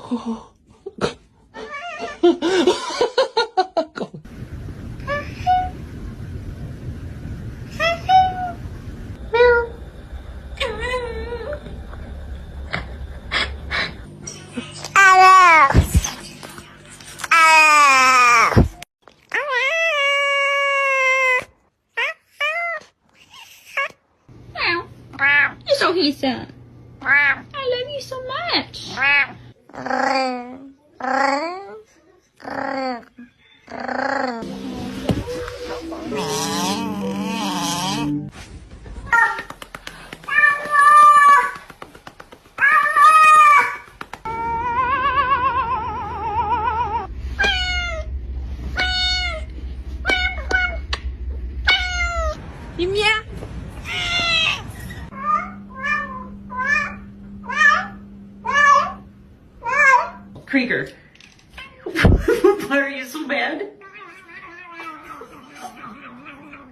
You're so handsome. I love you so much. Mia. Krieger, why are you so mad?